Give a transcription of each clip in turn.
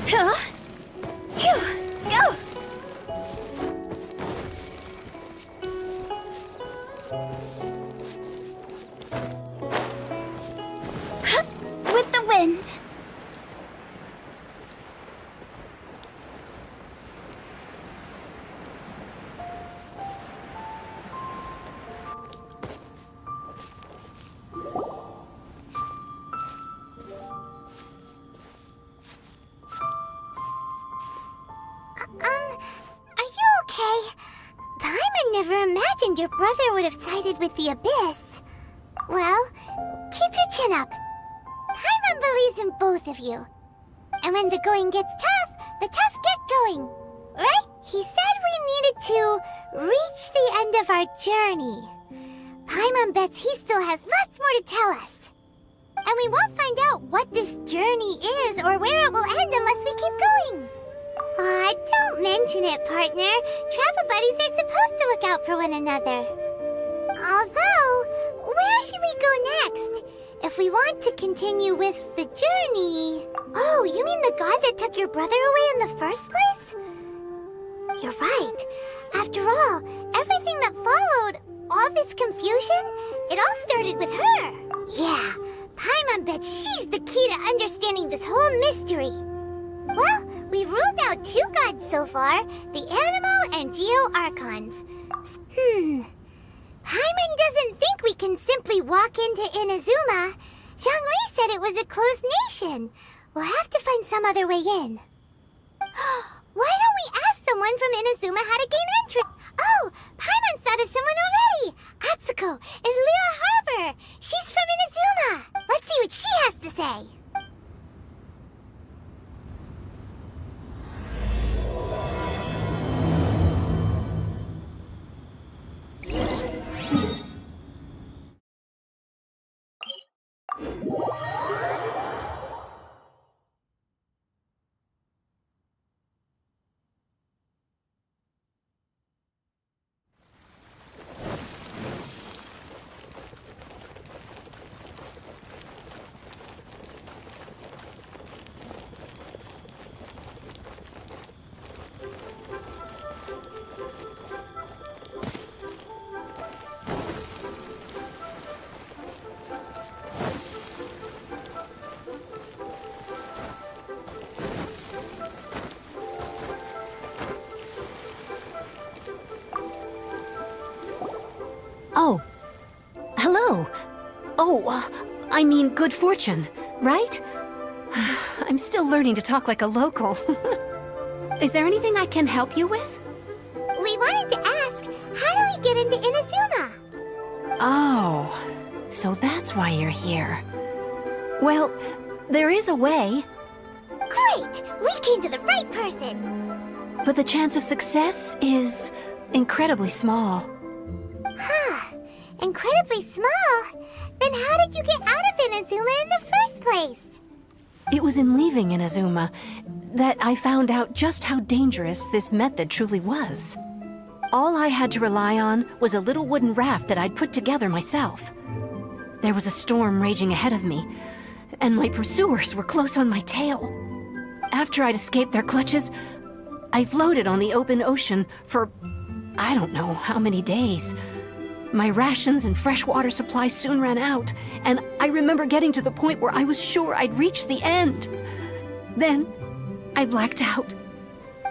Huh? Phew! Go! With the wind. Are you okay? Paimon never imagined your brother would have sided with the Abyss. Well, keep your chin up. Paimon believes in both of you. And when the going gets tough, the tough get going. Right? He said we needed to reach the end of our journey. Paimon bets he still has lots more to tell us. And we won't find out what this journey is or where it will end unless we keep going. Aw, don't mention it, partner. Travel buddies are supposed to look out for one another. Although, where should we go next? If we want to continue with the journey... Oh, you mean the god that took your brother away in the first place? You're right. After all, everything that followed, all this confusion, it all started with her. Yeah, Paimon bets she's the key to understanding this whole mystery. Well, we've ruled out 2 gods so far, the Animal and Geo-Archons. Paimon doesn't think we can simply walk into Inazuma. Zhongli said it was a closed nation. We'll have to find some other way in. Why don't we ask someone from Inazuma how to gain entry? Oh, Paimon's thought of someone already! Atsuko, in Liyue Harbor! She's from Inazuma! Let's see what she has to say! Oh. Hello. Oh, I mean good fortune, right? I'm still learning to talk like a local. Is there anything I can help you with? We wanted to ask, how do we get into Inazuma? Oh, so that's why you're here. Well, there is a way. Great! We came to the right person! But the chance of success is incredibly small. Huh. Incredibly small? Then how did you get out of Inazuma in the first place? It was in leaving Inazuma that I found out just how dangerous this method truly was. All I had to rely on was a little wooden raft that I'd put together myself. There was a storm raging ahead of me, and my pursuers were close on my tail. After I'd escaped their clutches, I floated on the open ocean for I don't know how many days. My rations and fresh water supply soon ran out, and I remember getting to the point where I was sure I'd reached the end. Then, I blacked out.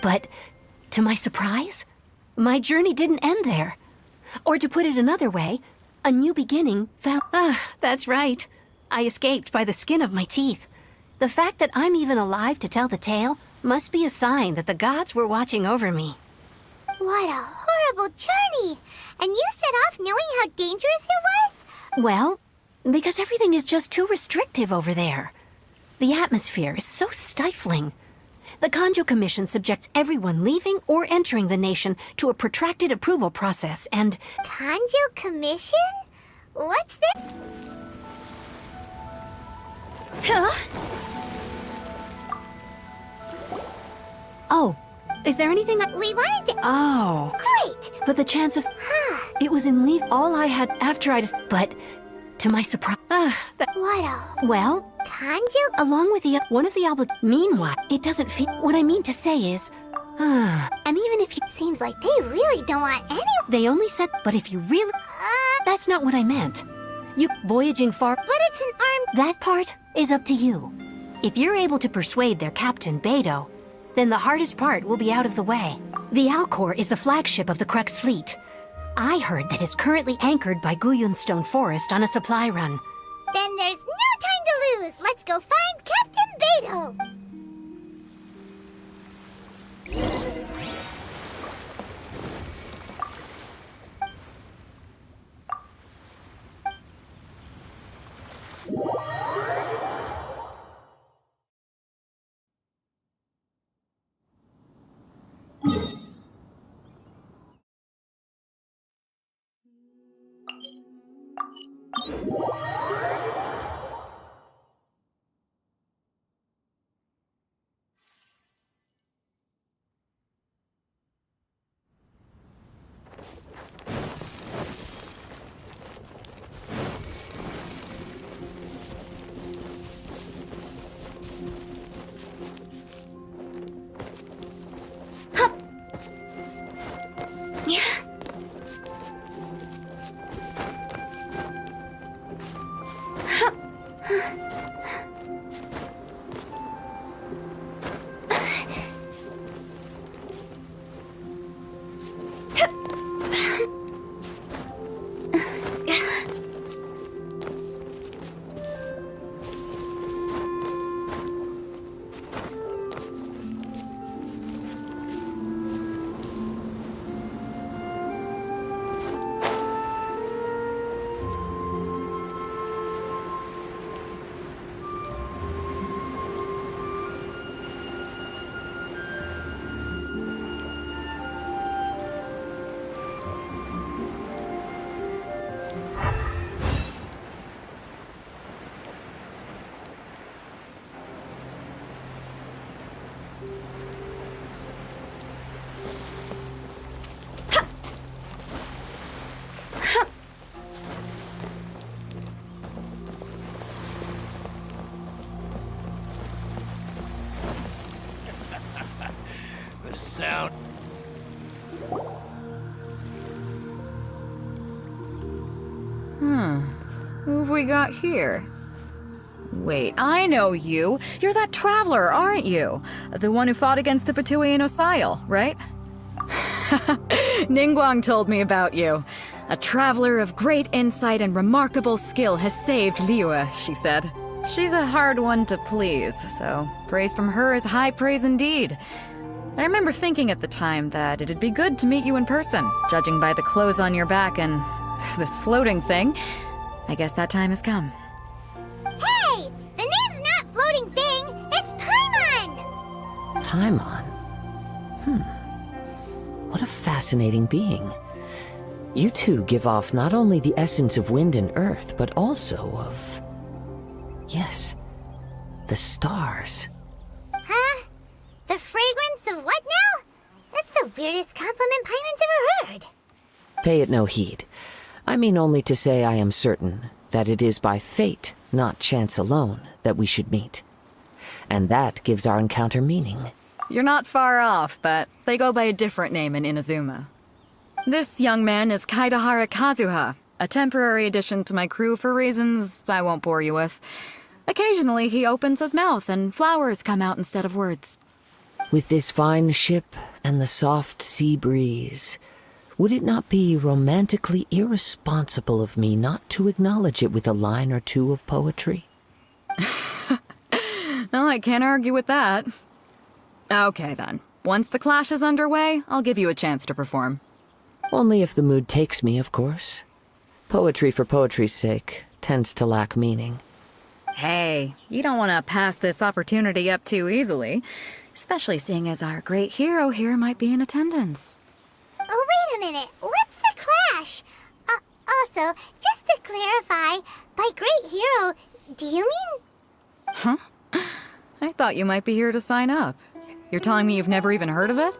But, to my surprise, my journey didn't end there. Or to put it another way, a new beginning found... that's right. I escaped by the skin of my teeth. The fact that I'm even alive to tell the tale must be a sign that the gods were watching over me. What a horrible journey! And you set off knowing how dangerous it was? Well, because everything is just too restrictive over there. The atmosphere is so stifling. The Kanjo Commission subjects everyone leaving or entering the nation to a protracted approval process, and... Kanjo Commission? What's that? Huh? Oh, is there anything We wanted to... Oh. Great! But the chance of... It was in all I had after I just... But, to my surprise... What a... Well, Kanju? Along with the one of the Meanwhile, it doesn't feel. What I mean to say is, and even if you. Seems like they really don't want any. They only said, but if you really. That's not what I meant. You voyaging far. But it's an arm. That part is up to you. If you're able to persuade their captain, Beidou, then the hardest part will be out of the way. The Alcor is the flagship of the Crux fleet. I heard that it's currently anchored by Guyunstone Forest on a supply run. Then there's no time to lose. Let's go find Captain Beidou. Sound. Who have we got here? Wait, I know you. You're that traveler, aren't you? The one who fought against the Fatuian Osile, right? Ningguang told me about you. A traveler of great insight and remarkable skill has saved Liyue, she said. She's a hard one to please, so praise from her is high praise indeed. I remember thinking at the time that it'd be good to meet you in person, judging by the clothes on your back and this floating thing. I guess that time has come. Hey! The name's not Floating Thing, it's Paimon! Paimon? What a fascinating being. You two give off not only the essence of wind and earth, but also of... yes, the stars. Huh? The fragrance of what now? That's the weirdest compliment Paimon's ever heard. Pay it no heed. I mean only to say I am certain that it is by fate, not chance alone, that we should meet. And that gives our encounter meaning. You're not far off, but they go by a different name in Inazuma. This young man is Kaidahara Kazuha, a temporary addition to my crew for reasons I won't bore you with. Occasionally he opens his mouth and flowers come out instead of words. With this fine ship and the soft sea breeze, would it not be romantically irresponsible of me not to acknowledge it with a line or two of poetry? No, I can't argue with that. Okay then. Once the clash is underway, I'll give you a chance to perform. Only if the mood takes me, of course. Poetry for poetry's sake tends to lack meaning. Hey, you don't want to pass this opportunity up too easily, especially seeing as our great hero here might be in attendance. Oh, wait a minute. What's the clash? Also, just to clarify, by great hero, do you mean... Huh? I thought you might be here to sign up. You're telling me you've never even heard of it?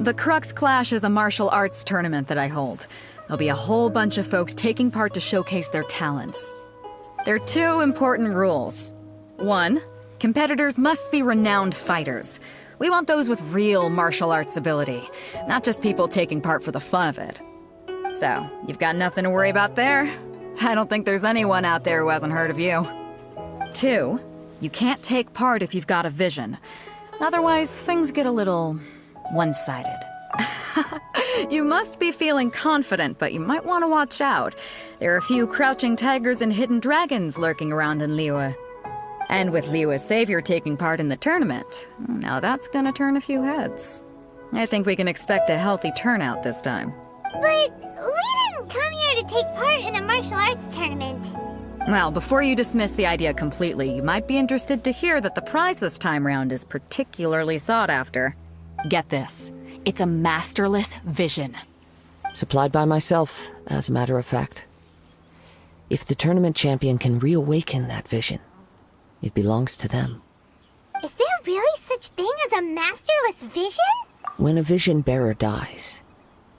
The Crux Clash is a martial arts tournament that I hold. There'll be a whole bunch of folks taking part to showcase their talents. There are two important rules. 1. Competitors must be renowned fighters. We want those with real martial arts ability, not just people taking part for the fun of it. So, you've got nothing to worry about there. I don't think there's anyone out there who hasn't heard of you. 2. You can't take part if you've got a vision. Otherwise, things get a little one-sided. You must be feeling confident, but you might want to watch out. There are a few crouching tigers and hidden dragons lurking around in Liyue. And with Liyue's savior taking part in the tournament, now that's gonna turn a few heads. I think we can expect a healthy turnout this time. But we didn't come here to take part in a martial arts tournament. Well, before you dismiss the idea completely, you might be interested to hear that the prize this time round is particularly sought after. Get this. It's a masterless vision. Supplied by myself, as a matter of fact. If the tournament champion can reawaken that vision, it belongs to them. Is there really such thing as a masterless vision? When a vision bearer dies,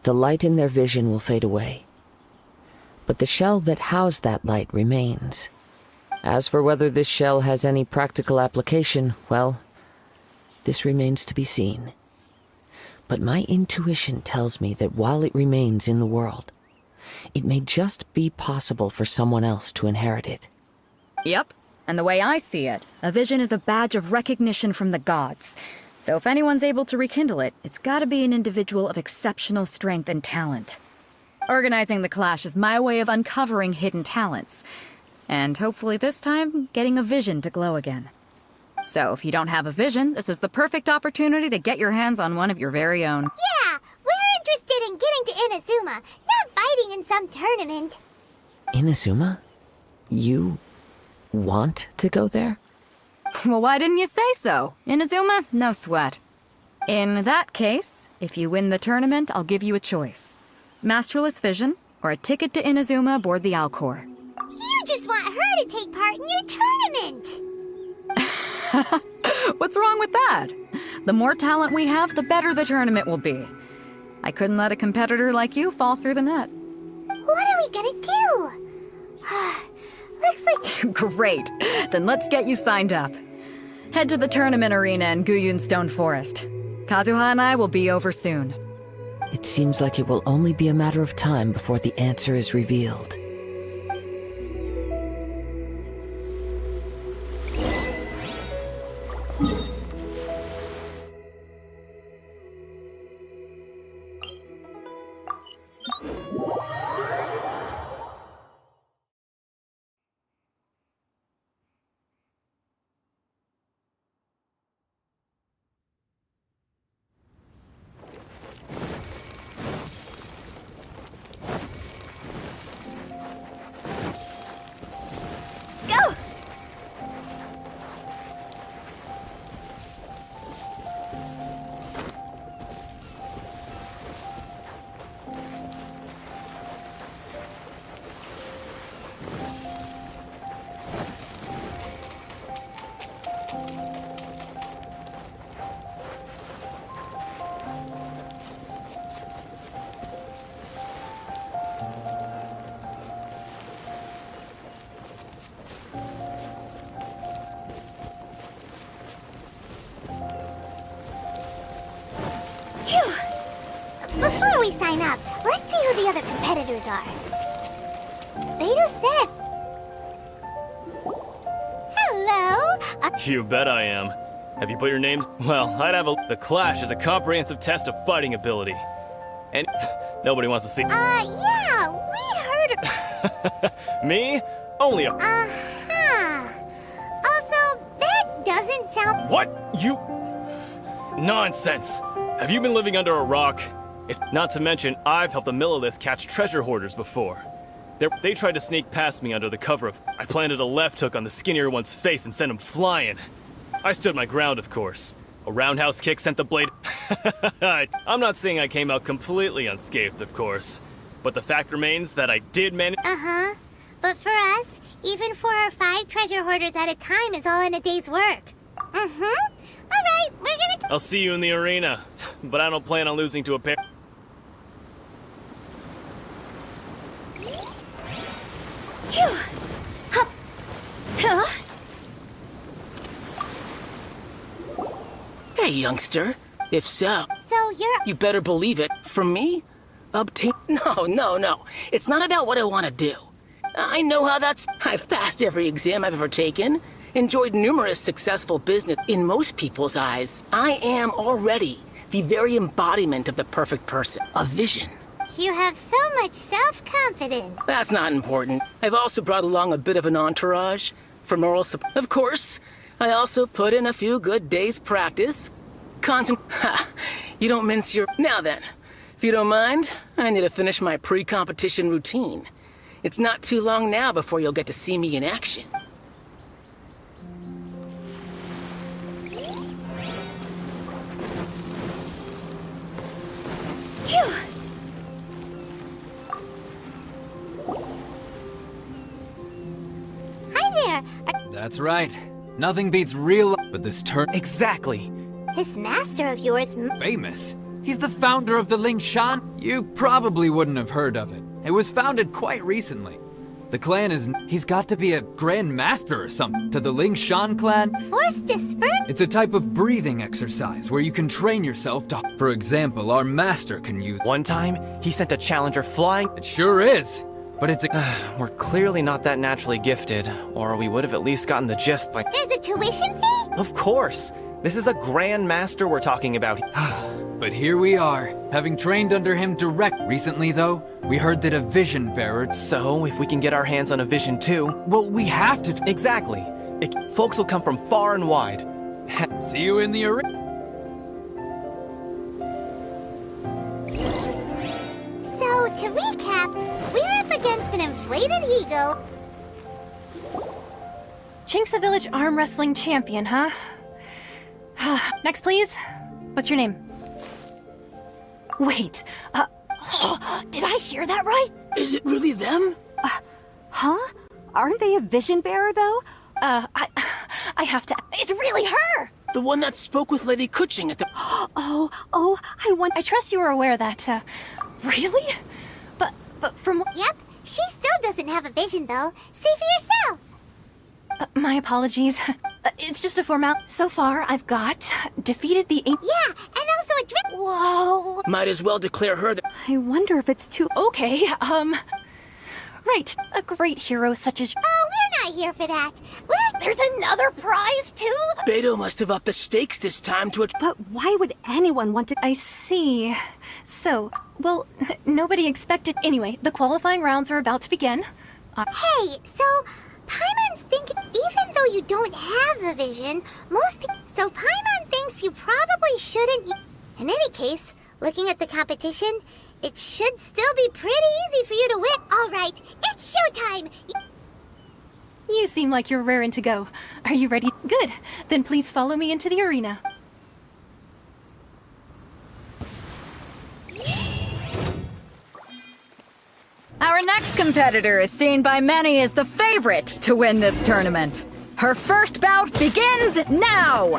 the light in their vision will fade away. But the shell that housed that light remains. As for whether this shell has any practical application, well, this remains to be seen. But my intuition tells me that while it remains in the world, it may just be possible for someone else to inherit it. Yep. And the way I see it, a vision is a badge of recognition from the gods. So if anyone's able to rekindle it, it's gotta be an individual of exceptional strength and talent. Organizing the clash is my way of uncovering hidden talents. And hopefully this time, getting a vision to glow again. So if you don't have a vision, this is the perfect opportunity to get your hands on one of your very own. Yeah, we're interested in getting to Inazuma, not fighting in some tournament. Inazuma? You want to go there? Well, why didn't you say so? Inazuma? No sweat. In that case, if you win the tournament, I'll give you a choice. Masterless Vision, or a ticket to Inazuma aboard the Alcor. You just want her to take part in your tournament! What's wrong with that? The more talent we have, the better the tournament will be. I couldn't let a competitor like you fall through the net. What are we gonna do? Looks like... Great. Then let's get you signed up. Head to the tournament arena in Guyun Stone Forest. Kazuha and I will be over soon. It seems like it will only be a matter of time before the answer is revealed. Before we sign up, let's see who the other competitors are. Beidou said... Hello? You bet I am. Have you put your names? Well, I'd have The Clash is a comprehensive test of fighting ability. And nobody wants to see... Yeah, we heard of... Me? Only a... Uh-huh. Also, that doesn't sound... What? You... Nonsense. Have you been living under a rock? It's not to mention, I've helped the Millilith catch treasure hoarders before. They tried to sneak past me under the cover of... I planted a left hook on the skinnier one's face and sent him flying. I stood my ground, of course. A roundhouse kick sent the blade... I'm not saying I came out completely unscathed, of course. But the fact remains that I did manage... Uh-huh. But for us, even 4 or 5 treasure hoarders at a time is all in a day's work. Mm-hmm. All right, we're gonna... I'll see you in the arena. But I don't plan on losing to a pair... youngster? If so, So you're... you better believe it. From me? Obtain... No. It's not about what I want to do. I know how that's... I've passed every exam I've ever taken. Enjoyed numerous successful business. In most people's eyes, I am already the very embodiment of the perfect person. A vision. You have so much self-confidence. That's not important. I've also brought along a bit of an entourage for moral support. Of course, I also put in a few good days' practice. Ha! You don't mince your... Now then, if you don't mind, I need to finish my pre-competition routine. It's not too long now before you'll get to see me in action. Phew! Hi there! That's right. Nothing beats real, but this Exactly. This master of yours... famous. He's the founder of the Ling Shan. You probably wouldn't have heard of it. It was founded quite recently. The clan is... He's got to be a grand master or something. To the Ling Shan clan, Force disperse? it's a type of breathing exercise where you can train yourself to... For example, our master can use... One time, he sent a challenger flying. It sure is. But it's a... We're clearly not that naturally gifted, or we would have at least gotten the gist by... There's a tuition fee? Of course! This is a grand master we're talking about. But here we are, having trained under him direct. Recently, though, we heard that a vision bearer... So, if we can get our hands on a vision too... Well, we have to... Exactly. Folks will come from far and wide. See you in the arena. So, to recap, we're up against an inflated ego. Chink's a village arm wrestling champion, huh? Next, please. What's your name? Wait, did I hear that right? Is it really them? Huh? Aren't they a vision bearer, though? I have to. It's really her! The one that spoke with Lady Kuching at the... Oh, I want... I trust you were aware that, really? But from... Yep, she still doesn't have a vision, though. See for yourself. my apologies. It's just a formality. So far, I've got defeated the... Yeah, and also a drink. Whoa. Might as well declare her the... I wonder if it's too... Okay, right. A great hero such as... Oh, we're not here for that. There's another prize, too? Beto must have upped the stakes this time to a... But why would anyone want to... I see. So, well, nobody expected... Anyway, the qualifying rounds are about to begin. Hey, so... Paimon's thinking, even though you don't have a vision, most people... So Paimon thinks you probably shouldn't... In any case, looking at the competition, it should still be pretty easy for you to win. All right, it's showtime! You seem like you're raring to go. Are you ready? Good. Then please follow me into the arena. Our next competitor is seen by many as the favorite to win this tournament. Her first bout begins now!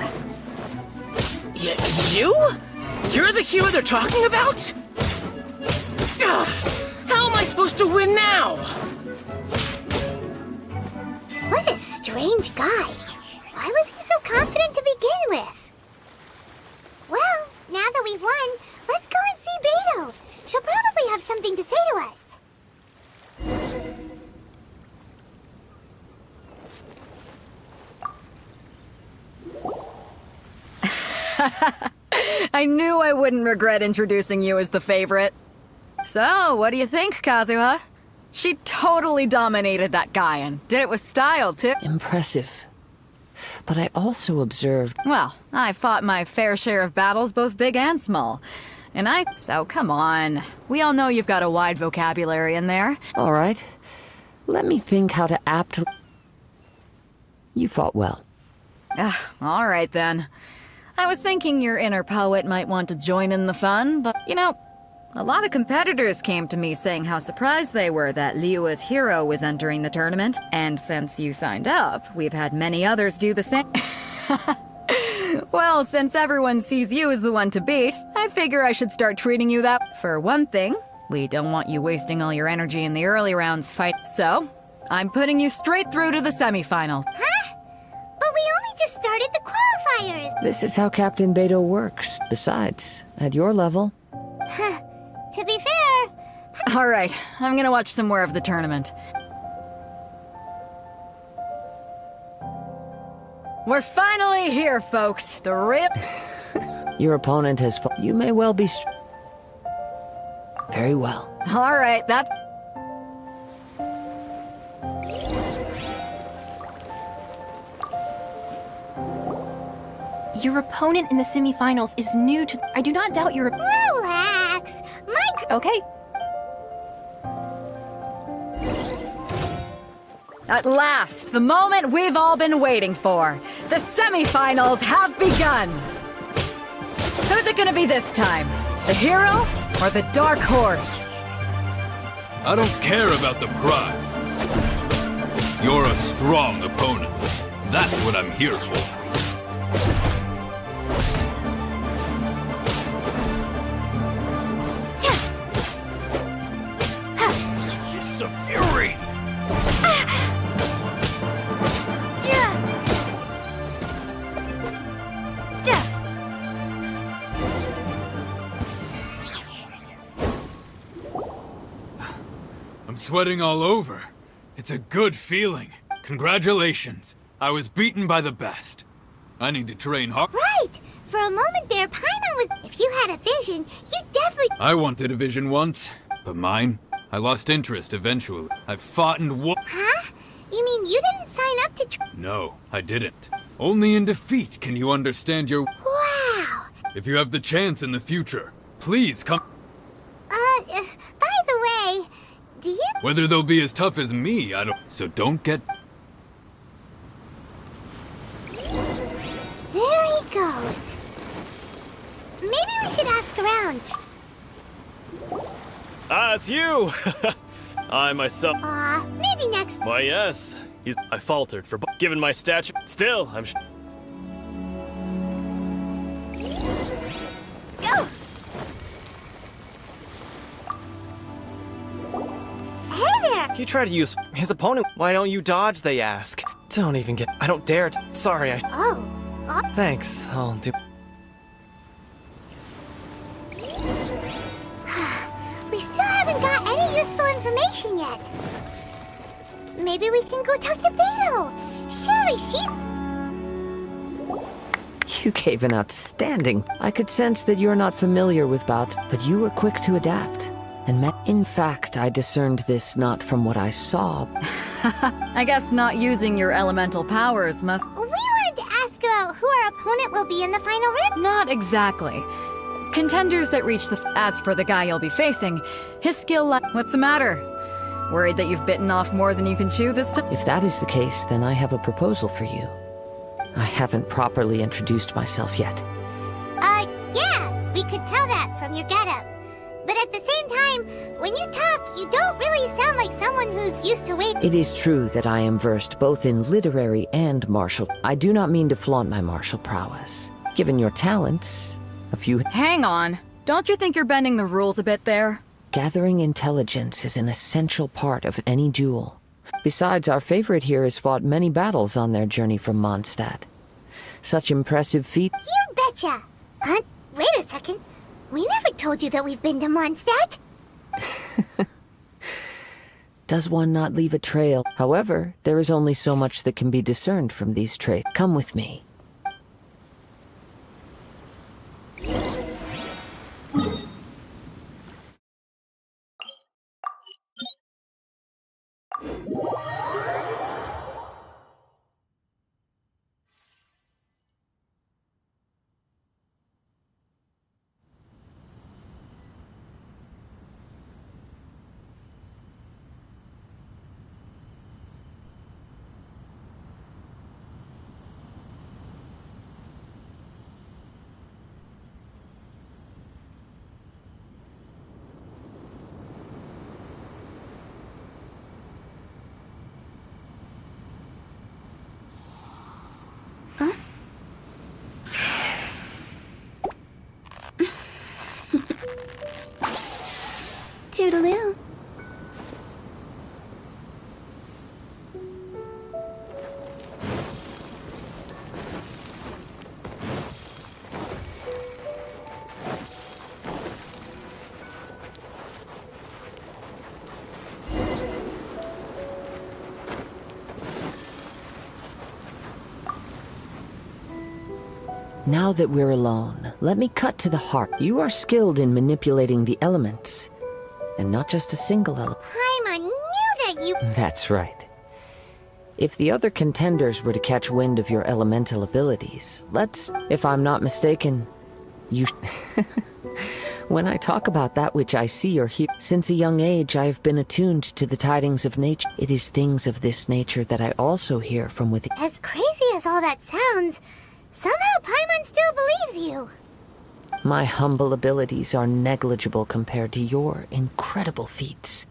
You? You're the hero they're talking about? How am I supposed to win now? What a strange guy. Why was he so confident to begin with? Well, now that we've won, let's go and see Beto. She'll probably have something to say to us. I knew I wouldn't regret introducing you as the favorite. So, what do you think, Kazuha? She totally dominated that guy and did it with style, too. Impressive. But I also observed... Well, I fought my fair share of battles, both big and small. So come on. We all know you've got a wide vocabulary in there. All right. Let me think how to aptly... You fought well. All right, then. I was thinking your inner poet might want to join in the fun, but, a lot of competitors came to me saying how surprised they were that Liyue's hero was entering the tournament, and since you signed up, we've had many others do the same. Well, since everyone sees you as the one to beat, I figure I should start treating you that. For one thing, we don't want you wasting all your energy in the early rounds fight, so I'm putting you straight through to the semifinal. Huh? But we only just started the qualifying fires. This is how Captain Beto works. Besides, at your level, To be fair, All right, I'm gonna watch some more of the tournament. We're finally here, folks. The real... your opponent has you may well be very well. All right, that's... Your opponent in the semifinals is new to... I do not doubt your... relax. Okay. At last, the moment we've all been waiting for. The semifinals have begun. Who's it gonna be this time? The hero or the dark horse? I don't care about the prize. You're a strong opponent. That's what I'm here for. It's a fury! I'm sweating all over. It's a good feeling. Congratulations. I was beaten by the best. I need to train hard. Right! For a moment there, Paimon was... If you had a vision, you definitely... I wanted a vision once, but mine, I lost interest eventually. I fought and won. Huh? You mean you didn't sign up to... No, I didn't. Only in defeat can you understand your... Wow! If you have the chance in the future, please come... By the way, do you... Whether they'll be as tough as me, I don't... So don't get... There he goes. Maybe we should ask around. Ah, it's you! I myself... Maybe next... Why, yes. I faltered for... Given my stature... Still, I'm... Go! Hey there! He tried to use his opponent. Why don't you dodge, they ask. Don't even get... I don't dare to... Sorry, I... Oh. Thanks, I'll do... We still haven't got any useful information yet. Maybe we can go talk to Beto. Surely she's... You gave an outstanding. I could sense that you're not familiar with bouts, but you were quick to adapt. And in fact, I discerned this not from what I saw. I guess not using your elemental powers must... We wanted to ask about who our opponent will be in the final round. Not exactly. Contenders that reach the... As for the guy you'll be facing, his skill... What's the matter? Worried that you've bitten off more than you can chew this time? If that is the case, then I have a proposal for you. I haven't properly introduced myself yet. Yeah, we could tell that from your getup. But at the same time, when you talk, you don't really sound like someone who's used to waiting. It is true that I am versed both in literary and martial. I do not mean to flaunt my martial prowess. Given your talents, a few... Hang on. Don't you think you're bending the rules a bit there? Gathering intelligence is an essential part of any duel. Besides, our favorite here has fought many battles on their journey from Mondstadt. Such impressive feat... You betcha! Wait a second. We never told you that we've been to Mondstadt. Does one not leave a trail? However, there is only so much that can be discerned from these traits. Come with me. Toodaloo. Now that we're alone, let me cut to the heart. You are skilled in manipulating the elements, and not just a single element. Paimon knew that you... That's right. If the other contenders were to catch wind of your elemental abilities, if I'm not mistaken, you... When I talk about that which I see or hear, since a young age I have been attuned to the tidings of nature. It is things of this nature that I also hear from within. As crazy as all that sounds, somehow Paimon still believes you. My humble abilities are negligible compared to your incredible feats.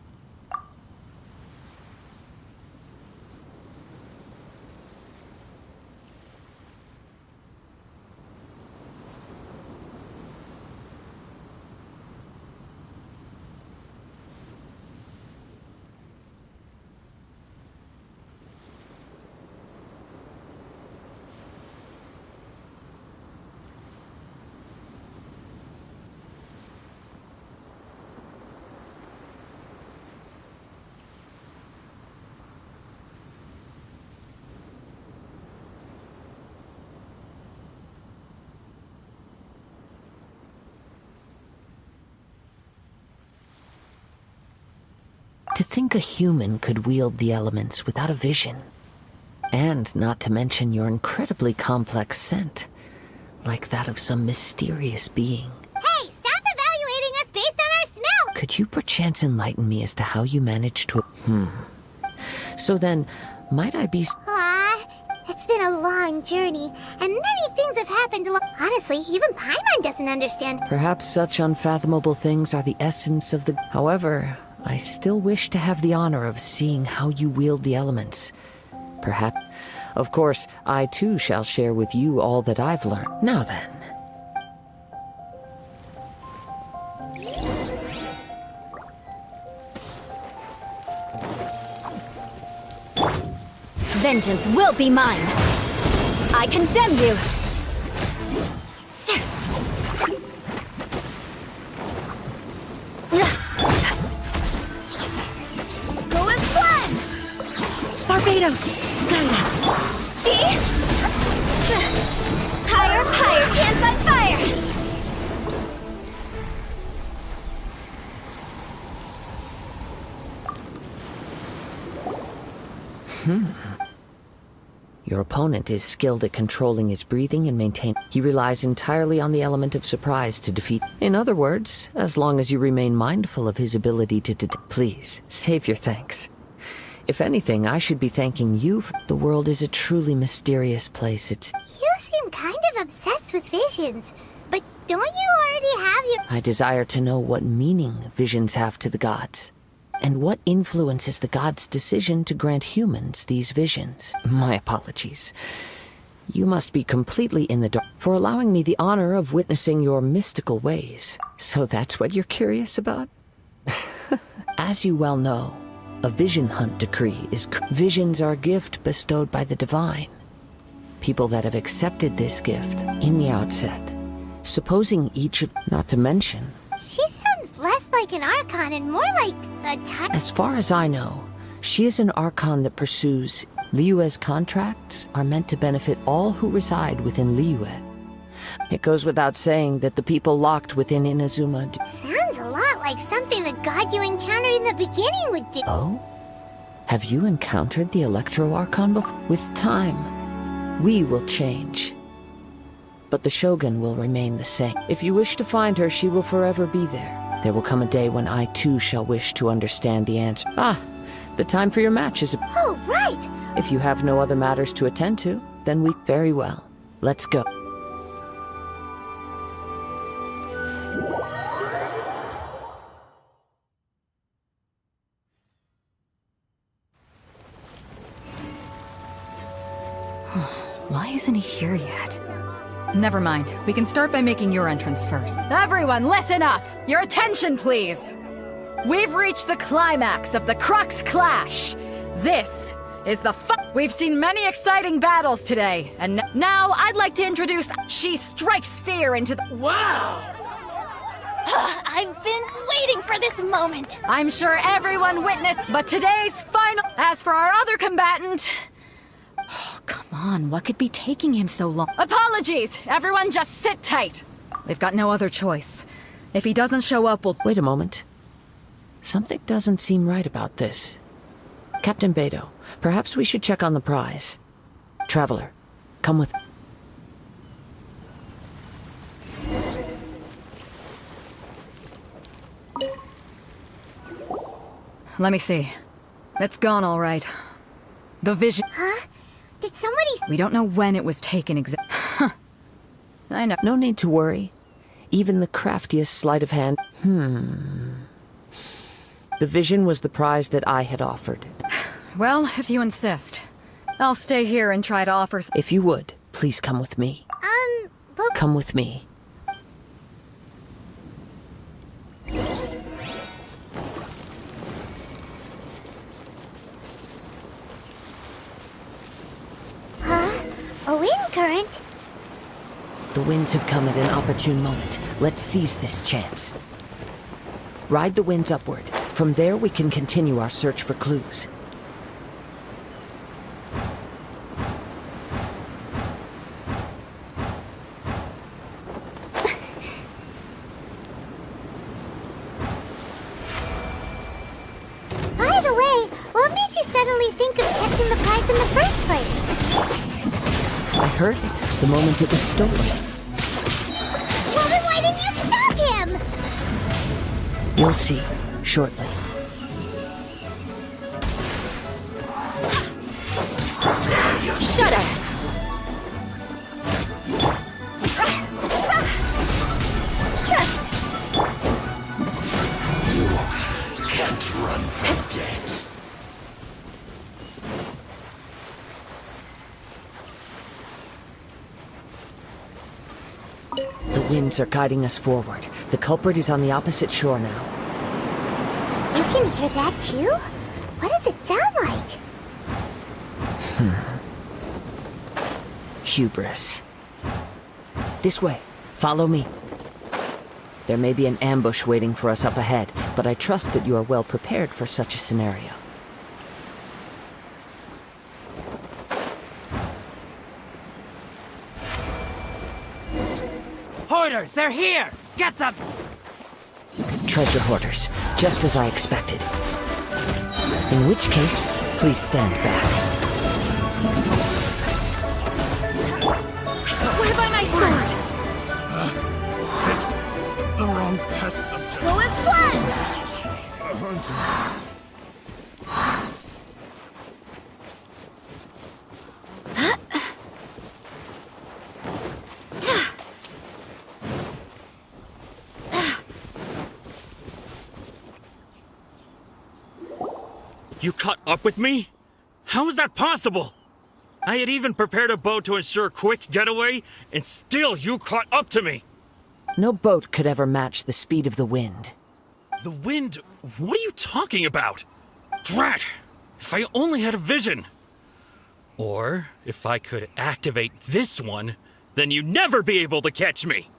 To think a human could wield the elements without a vision. And not to mention your incredibly complex scent, like that of some mysterious being. Hey, stop evaluating us based on our smell! Could you perchance enlighten me as to how you managed to... So then, might I be... It's been a long journey, and many things have happened. Honestly, even Paimon doesn't understand. Perhaps such unfathomable things are the essence of the... However, I still wish to have the honor of seeing how you wield the elements. Perhaps... Of course, I too shall share with you all that I've learned. Now then. Vengeance will be mine! I condemn you! Go as planned! Barbados, guide us. See? Higher, higher, hands on fire! Your opponent is skilled at controlling his breathing and maintaining. He relies entirely on the element of surprise to defeat. In other words, as long as you remain mindful of his ability to please, save your thanks. If anything, I should be thanking you. The world is a truly mysterious place. You seem kind of obsessed with visions, but don't you already have your... I desire to know what meaning visions have to the gods. And what influences the gods' decision to grant humans these visions? My apologies. You must be completely in the dark for allowing me the honor of witnessing your mystical ways. So that's what you're curious about? As you well know, a vision hunt decree is... Visions are a gift bestowed by the divine. People that have accepted this gift in the outset, supposing each of... Not to mention... She sounds less like an Archon and more like a type... As far as I know, she is an Archon that pursues... Liyue's contracts are meant to benefit all who reside within Liyue. It goes without saying that the people locked within Inazuma... Sounds a lot like something the god you encountered in the beginning would do. Oh? Have you encountered the Electro Archon before? With time, we will change. But the Shogun will remain the same. If you wish to find her, she will forever be there. There will come a day when I too shall wish to understand the answer. The time for your match is... Oh, right! If you have no other matters to attend to, then we... Very well. Let's go. Why isn't he here yet? Never mind. We can start by making your entrance first. Everyone, listen up! Your attention, please! We've reached the climax of the Crux Clash! This is the We've seen many exciting battles today, and now I'd like to introduce... She strikes fear into the... Wow! I've been waiting for this moment! I'm sure everyone witnessed, but today's final... As for our other combatant... Oh, come on? What could be taking him so long? Apologies! Everyone just sit tight! We've got no other choice. If he doesn't show up, we'll— Wait a moment. Something doesn't seem right about this. Captain Beto, perhaps we should check on the prize. Traveler, come with— Let me see. It's gone all right. The vision— Huh? Did somebody... We don't know when it was taken I know. No need to worry. Even the craftiest sleight of hand— The vision was the prize that I had offered. Well, if you insist. I'll stay here and try to offer If you would, please come with me. but... Come with me. Huh? A wind current? The winds have come at an opportune moment. Let's seize this chance. Ride the winds upward. From there, we can continue our search for clues. By the way, what made you suddenly think of checking the prize in the first place? I heard it the moment it was stolen. Well, then why didn't you stop him? You'll see shortly. Shut up! Can't run from death. The winds are guiding us forward. The culprit is on the opposite shore now. You can hear that too? What does it sound like? Hubris. This way. Follow me. There may be an ambush waiting for us up ahead, but I trust that you are well prepared for such a scenario. Hoarders, they're here! Get them! Treasure hoarders, just as I expected. In which case, please stand back. I swear by my sword! The wrong test subject. Go as one! You caught up with me? How is that possible? I had even prepared a boat to ensure a quick getaway, and still you caught up to me! No boat could ever match the speed of the wind. The wind? What are you talking about? Drat! If I only had a vision! Or, if I could activate this one, then you'd never be able to catch me!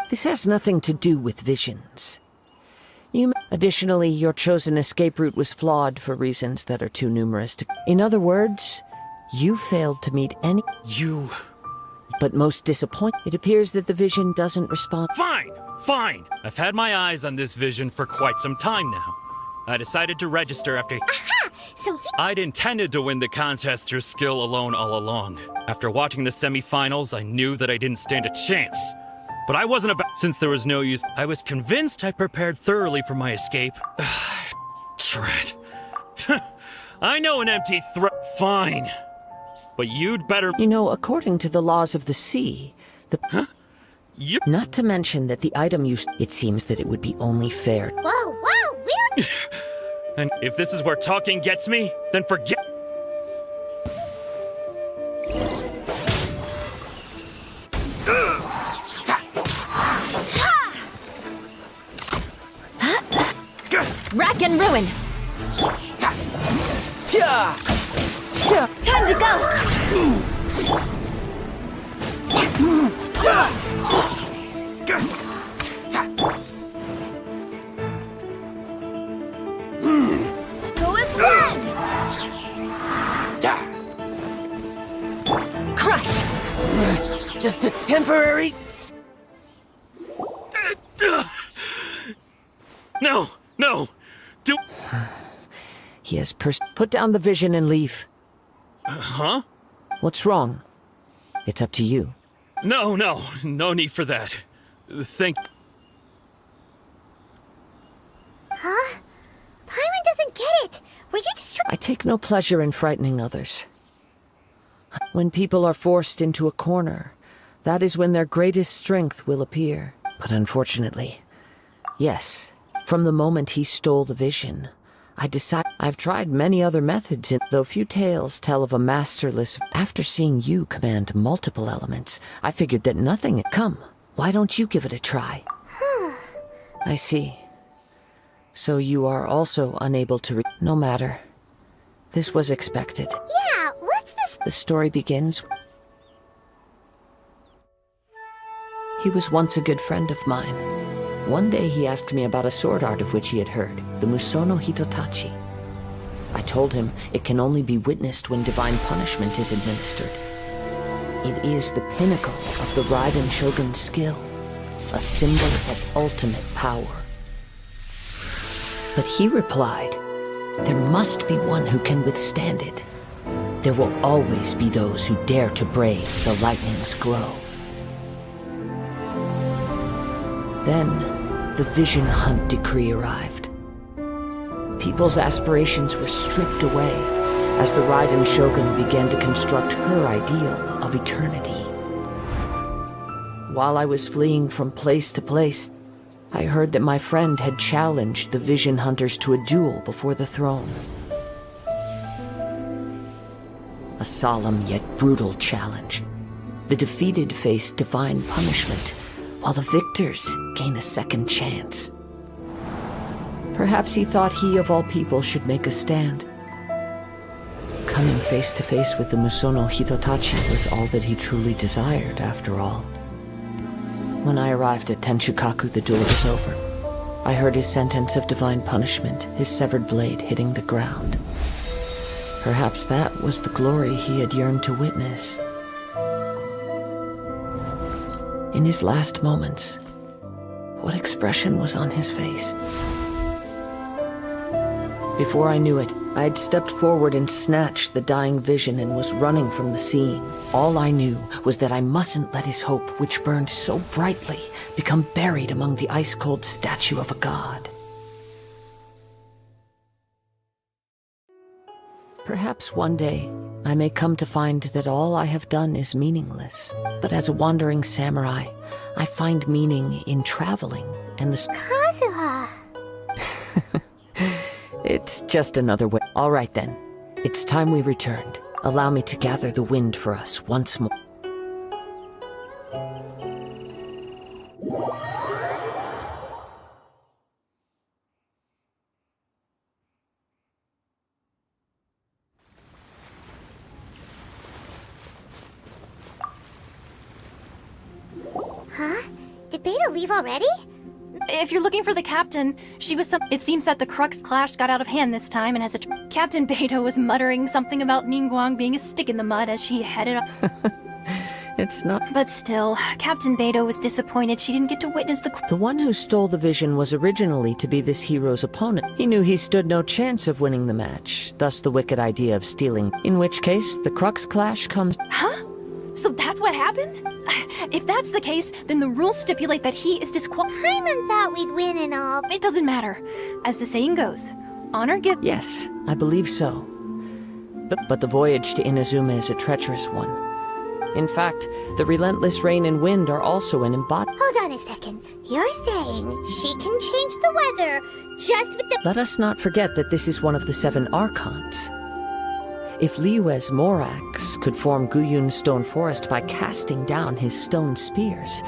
This has nothing to do with visions. Additionally, your chosen escape route was flawed for reasons that are too numerous to— In other words, you failed to meet any— You... But most disappointing, it appears that the vision doesn't respond— Fine! Fine! I've had my eyes on this vision for quite some time now. I decided to register after— Aha! So I'd intended to win the contest through skill alone all along. After watching the semi-finals, I knew that I didn't stand a chance. But I wasn't about— Since there was no use, I was convinced I prepared thoroughly for my escape. Drat. I know an empty threat. Fine. But you'd better— You know, according to the laws of the sea, the— Huh? You— Not to mention that the item you— It seems that it would be only fair— Whoa, whoa, we don't... And if this is where talking gets me, then forget— Rack and ruin. Time to go. Go as one. just a temporary... No, no! Do... He has put down the vision and leave. Huh? What's wrong? It's up to you. No need for that. Thank... Huh? Paimon doesn't get it. Were you just I take no pleasure in frightening others. When people are forced into a corner, that is when their greatest strength will appear. But unfortunately, yes, from the moment he stole the vision, I decided I've tried many other methods, though few tales tell of a masterless. After seeing you command multiple elements, I figured that nothing. Come, why don't you give it a try? I see. So you are also unable to no matter. This was expected. Yeah, what's this? The story begins. He was once a good friend of mine. One day he asked me about a sword art of which he had heard, the Musono Hitotachi. I told him it can only be witnessed when divine punishment is administered. It is the pinnacle of the Raiden Shogun's skill, a symbol of ultimate power. But he replied, there must be one who can withstand it. There will always be those who dare to brave the lightning's glow. Then, the Vision Hunt decree arrived. People's aspirations were stripped away as the Raiden Shogun began to construct her ideal of eternity. While I was fleeing from place to place, I heard that my friend had challenged the Vision Hunters to a duel before the throne. A solemn yet brutal challenge. The defeated face divine punishment, while the victors gain a second chance. Perhaps he thought he of all people should make a stand. Coming face to face with the Musono Hitotachi was all that he truly desired, after all. When I arrived at Tenshukaku, the duel was over. I heard his sentence of divine punishment, his severed blade hitting the ground. Perhaps that was the glory he had yearned to witness. In his last moments, what expression was on his face? Before I knew it, I had stepped forward and snatched the dying vision and was running from the scene. All I knew was that I mustn't let his hope, which burned so brightly, become buried among the ice-cold statue of a god. Perhaps one day, I may come to find that all I have done is meaningless. But as a wandering samurai, I find meaning in traveling and the... Kazuha! It's just another way. All right then. It's time we returned. Allow me to gather the wind for us once more. Huh? Did Beta leave already? If you're looking for the captain, she was some. It seems that the Crux clash got out of hand this time, and Captain Beto was muttering something about Ningguang being a stick in the mud as she headed up. It's not. But still, Captain Beto was disappointed she didn't get to witness The one who stole the vision was originally to be this hero's opponent. He knew he stood no chance of winning the match, thus the wicked idea of stealing. In which case, the Crux clash comes. Huh? So that's what happened? If that's the case, then the rules stipulate that he is disqualified. Paimon thought we'd win and all. It doesn't matter. As the saying goes, honor give. Yes, I believe so. But the voyage to Inazuma is a treacherous one. In fact, the relentless rain and wind are also an embodiment. Hold on a second. You're saying she can change the weather just with the... Let us not forget that this is one of the 7 Archons. If Liyue's Morax could form Guyun's stone forest by casting down his stone spears,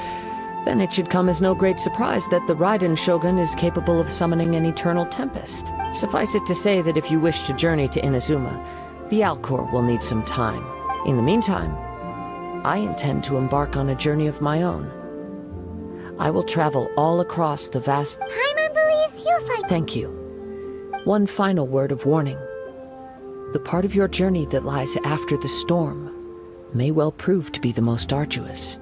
then it should come as no great surprise that the Raiden Shogun is capable of summoning an eternal tempest. Suffice it to say that if you wish to journey to Inazuma, the Alcor will need some time. In the meantime, I intend to embark on a journey of my own. I will travel all across the vast... Paimon believes you'll find... Thank you. One final word of warning. The part of your journey that lies after the storm may well prove to be the most arduous.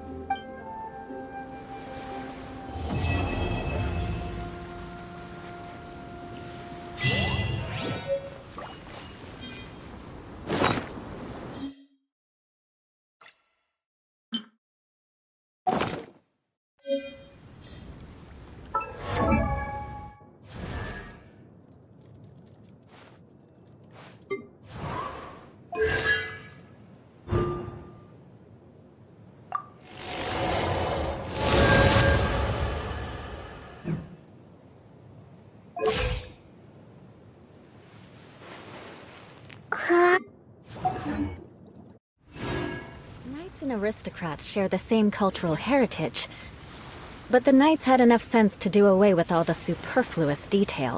Knights and aristocrats share the same cultural heritage, but the knights had enough sense to do away with all the superfluous details.